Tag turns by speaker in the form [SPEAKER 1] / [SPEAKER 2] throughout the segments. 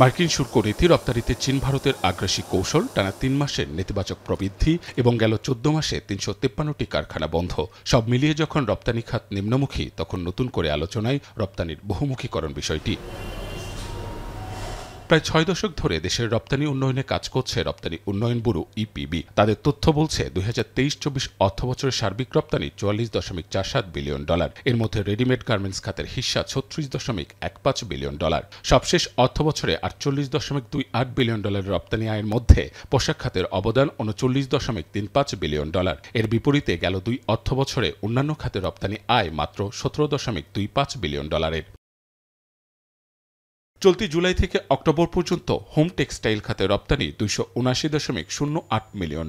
[SPEAKER 1] মার্কিন শুল্ক নীতি, রপ্তানিতে চীন ভারতের আগ্রাসী কৌশল, টানা ৩ মাসের নেতিবাচক প্রবৃদ্ধি এবং গেল ১৪ মাসে ৩৫৩টি কারখানা বন্ধ, সব মিলিয়ে যখন রপ্তানি খাত নিম্নমুখী, তখন নতুন করে আলোচনায় রপ্তানির বহুমুখীকরণ বিষয়টি। প্রায় ৬ দশক ধরে দেশের রপ্তানি উন্নয়নে কাজ করছে রপ্তানি উন্নয়ন ব্যুরো ইপিবি। তাদের তথ্য বলছে ২০২৩-২৪ অর্থবছরের সার্বিক রপ্তানি $৪৪.৪৭ বিলিয়ন। এর মধ্যে রেডিমেড গার্মেন্টস খাতের হিস্সা $৩৬.১৫ বিলিয়ন। সবশেষ অর্থবছরে $৪৮.২৮ বিলিয়ন রপ্তানি আয়ের মধ্যে পোশাক খাতের অবদান $৩৯.৩৫ বিলিয়ন। এর বিপরীতে গেল ২ অর্থবছরে অন্যান্য খাতের রপ্তানি আয় মাত্র $১৭.২৫ বিলিয়ন। চলতি জুলাই থেকে অক্টোবর পর্যন্ত হোম টেক্সটাইল খাতে রপ্তানি $২৭৯.০৮ মিলিয়ন।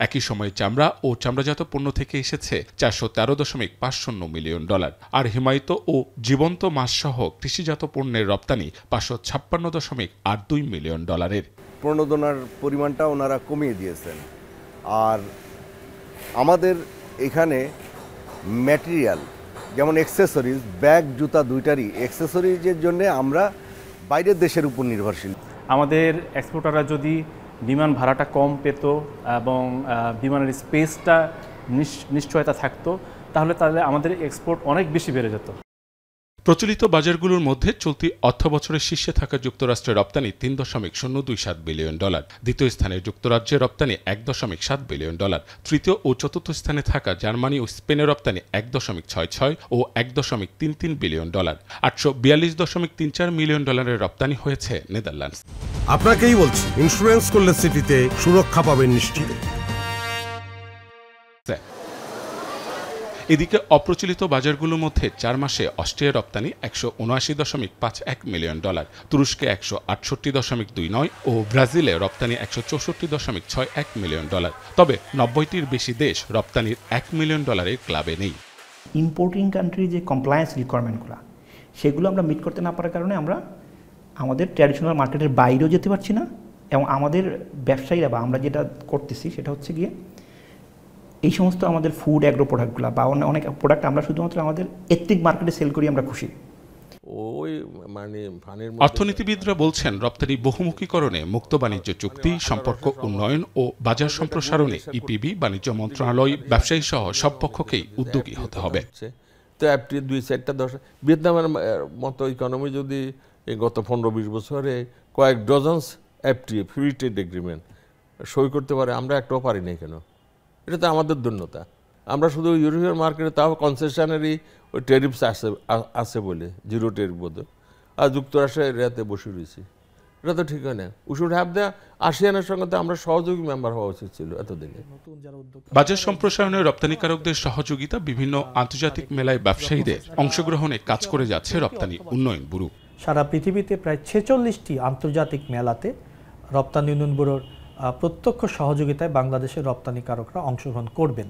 [SPEAKER 1] একই সময়ে চামড়া ও চামড়াজাত পণ্য থেকে এসেছে $৪১৩.৫০ মিলিয়ন। আর হিমায়িত ও জীবন্ত মাছসহ কৃষিজাত পণ্যের রপ্তানি $৫৫৬.৮২ মিলিয়ন।
[SPEAKER 2] প্রণোদনার পরিমাণটা ওনারা কমিয়ে দিয়েছেন। আর আমাদের এখানে ম্যাটেরিয়াল যেমন অ্যাক্সেসরিজ, ব্যাগ, জুতা দুইটারই অ্যাক্সেসরিজের জন্য আমরা বাইরের দেশের উপর নির্ভরশীল।
[SPEAKER 3] আমাদের এক্সপোর্টাররা যদি বিমান ভাড়াটা কম পেত এবং বিমানের স্পেসটা নিশ্চয়তা থাকতো, তাহলে আমাদের এক্সপোর্ট অনেক বেশি বেড়ে যেত।
[SPEAKER 1] প্রচলিত বাজারগুলোর মধ্যে চলতি অর্থবছরের শীর্ষে থাকা যুক্তরাষ্ট্রের রপ্তানি $৩.০২৭ বিলিয়ন, দ্বিতীয় স্থানে যুক্তরাজ্যের রপ্তানি $১.৭ বিলিয়ন, তৃতীয় ও চতুর্থ স্থানে থাকা জার্মানি ও স্পেনের রপ্তানি $১.৬৬ ও $১.৩৩ বিলিয়ন। $৮৪২.৩৪ মিলিয়ন রপ্তানি হয়েছে নেদারল্যান্ডস।
[SPEAKER 4] আপনাকেই বলছি, ইন্স্যুরেন্স করলে সিটিতে সুরক্ষা পাবেন নিশ্চিত।
[SPEAKER 1] এদিকে অপ্রচলিত বাজারগুলোর মধ্যে ৪ মাসে অস্ট্রিয়া রপ্তানি $১৭৯.৫১ মিলিয়ন, তুরস্কে $১৬৮.২৯ ও ব্রাজিলে রপ্তানি $১৬৪.৬১ মিলিয়ন। তবে ৯০টির বেশি দেশ রপ্তানির $১ মিলিয়ন ক্লাবে নেই।
[SPEAKER 5] ইম্পোর্টিং কান্ট্রির যে কমপ্লায়েন্স রিকোয়ারমেন্টগুলো, সেগুলো আমরা মিট করতে না পারার কারণে আমরা আমাদের ট্র্যাডিশনাল মার্কেটের বাইরেও যেতে পারছি না, এবং আমাদের ব্যবসায়ীরা বা আমরা যেটা করতেছি সেটা হচ্ছে গিয়ে এই সমস্ত আমাদের ফুড অ্যাগ্রো প্রোডাক্টগুলো বা অনেক প্রোডাক্ট আমরা শুধুমাত্র আমাদের এথনিক মার্কেটে সেল করি, আমরা খুশি।
[SPEAKER 1] অর্থনীতিবিদরা বলছেন, রপ্তানি বহুমুখীকরণে, মুক্ত বাণিজ্য চুক্তি, সম্পর্ক উন্নয়ন ও বাজার সম্প্রসারণে ইপিবি, বাণিজ্য মন্ত্রণালয়, ব্যবসায়ী সহ সব পক্ষকেই উদ্যোগী হতে হবে।
[SPEAKER 6] তো এফটি ২-৪টা ভিয়েতনামের মতো ইকোনমি যদি গত ১৫-২০ বছরে কয়েক dozens FT free trade agreement সই করতে পারে, আমরা একটাও পারি না কেন? এটা তো আমাদের ধন্যতা। আমরা শুধু ইউরোপিয়ান মার্কেটে তাও কনসেশনারি ওই ট্যারিফস আছে বলে, জিরো ট্যারিফ বোধ, আর যুক্তরাষ্ট্রের এরিয়াতে বসে রয়েছি। এটা তো ঠিক হয় না। উই শুড হ্যাভ দ্য আসিয়ানের সঙ্গে তো আমরা সহযোগী মেম্বার হওয়া উচিত ছিল এতদিনে।
[SPEAKER 1] বাজার সম্প্রসারণে রপ্তানিকারকদের সহযোগিতা, বিভিন্ন আন্তর্জাতিক মেলায় ব্যবসায়ীদের অংশগ্রহণে কাজ করে যাচ্ছে রপ্তানি উন্নয়ন ব্যুরো।
[SPEAKER 7] সারা পৃথিবীতে প্রায় ৪৬টি আন্তর্জাতিক মেলাতে রপ্তানি উন্নয়ন ব্যুরোর প্রত্যক্ষ সহযোগিতায় বাংলাদেশের রপ্তানিকারকরা অংশগ্রহণ করবেন,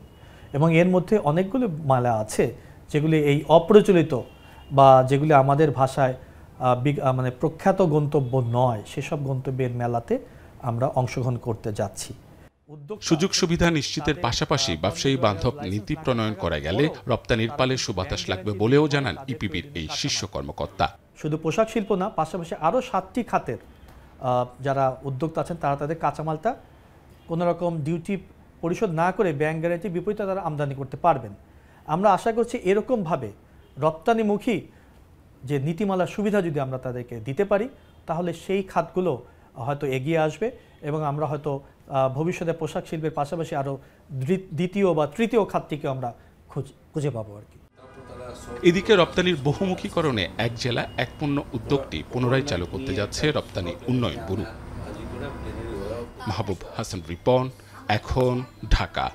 [SPEAKER 7] এবং এর মধ্যে অনেকগুলো মেলা আছে যেগুলি এই অপ্রচলিত বা যেগুলি আমাদের ভাষায় মানে প্রখ্যাত গন্তব্য নয়, সেসব গন্তব্যের মেলাতে আমরা অংশগ্রহণ করতে যাচ্ছি।
[SPEAKER 1] সুযোগ সুবিধা নিশ্চিতের পাশাপাশি ব্যবসায়ী বান্ধব নীতি প্রণয়ন করা গেলে রপ্তানির পালে সুবাতাস লাগবে বলেও জানান ইপিবির এই শীর্ষ কর্মকর্তা।
[SPEAKER 7] শুধু পোশাক শিল্প না, পাশাপাশি আরও 7টি খাতের যারা উদ্যোক্তা আছেন তারা তাদের কাঁচামালটা কোনো রকম ডিউটি পরিশোধ না করে ব্যাংক গ্যারান্টির বিপরীতে তারা আমদানি করতে পারবেন। আমরা আশা করছি এরকমভাবে রপ্তানিমুখী যে নীতিমালার সুবিধা যদি আমরা তাদেরকে দিতে পারি, তাহলে সেই খাতগুলো হয়তো এগিয়ে আসবে এবং আমরা হয়তো ভবিষ্যতে পোশাক শিল্পের পাশাপাশি আরও দ্বিতীয় বা তৃতীয় খাতটিকে আমরা খুঁজে পাবো আর কি।
[SPEAKER 1] এদিকে রপ্তানির বহুমুখীকরণে এক জেলা এক পণ্য উদ্যোগটি পুনরায় চালু করতে যাচ্ছে রপ্তানি উন্নয়ন ব্যুরো। মাহবুব হাসান রিপন, এখন, ঢাকা।